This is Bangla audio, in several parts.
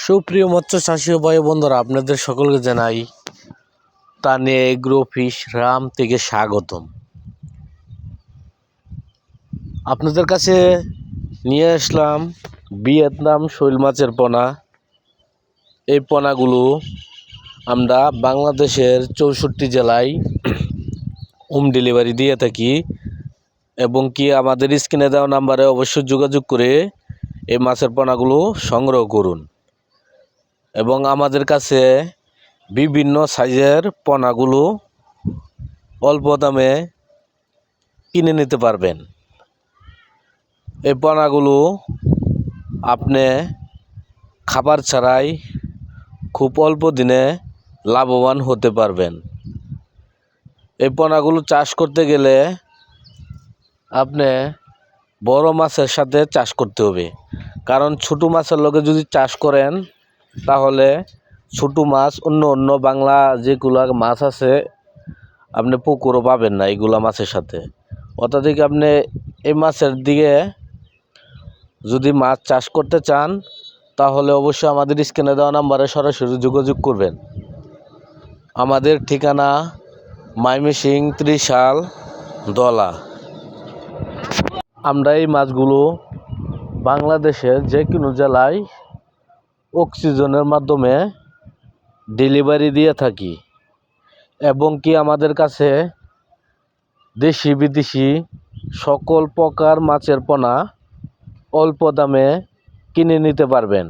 সুপ্রিয় মৎস্য চাষী ও ভাই বন্ধুরা, আপনাদের সকলকে জানাই তানিয়া এগ্রো ফিশ রাম থেকে স্বাগতম। আপনাদের কাছে নিয়ে আসলাম ভিয়েতনাম শৈল মাছের পোনা। এই পোনাগুলো আমরা বাংলাদেশের 64 জেলায় হোম ডেলিভারি দিয়ে থাকি এবং কি আমাদের স্ক্রিনে দেওয়া নাম্বারে অবশ্যই যোগাযোগ করে এই মাছের পোনাগুলো সংগ্রহ করুন এবং আমাদের কাছে বিভিন্ন সাইজের পোনাগুলো অল্প দামে কিনে নিতে পারবেন। এই পোনাগুলো আপনি খাবার ছাড়াই খুব অল্প দিনে লাভবান হতে পারবেন। এই পোনাগুলো চাষ করতে গেলে আপনি বড় মাছের সাথে চাষ করতে হবে, কারণ ছোটো মাছের লগে যদি চাষ করেন তাহলে ছোটো মাছ অন্য বাংলা যেগুলো মাছ আছে আপনি পুকুরও পাবেন না এইগুলা মাছের সাথে। অত্যাধিক আপনি এই মাছের দিকে যদি মাছ চাষ করতে চান তাহলে অবশ্যই আমাদের স্ক্রিনে দেওয়া নাম্বারে সরাসরি যোগাযোগ করবেন। আমাদের ঠিকানা ময়মনসিং ত্রিশাল দলা। আমরা এই মাছগুলো বাংলাদেশের যে কোনো জেলায় অক্সিজেনের মাধ্যমে ডেলিভারি দিয়ে থাকি এবং কি আমাদের কাছে দেশি বিদেশি সকল প্রকার মাছের পোনা অল্প দামে কিনে নিতে পারবেন।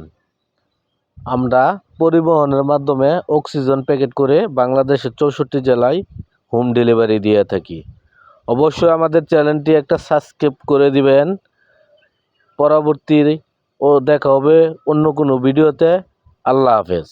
আমরা পরিবহনের মাধ্যমে অক্সিজেন প্যাকেট করে বাংলাদেশের 64 জেলায় হোম ডেলিভারি দিয়ে থাকি। অবশ্যই আমাদের চ্যানেলটি একটা সাবস্ক্রাইব করে দিবেন। পরবর্তী দেখা হবে অন্য কোনো ভিডিওতে। আল্লাহ হাফেজ।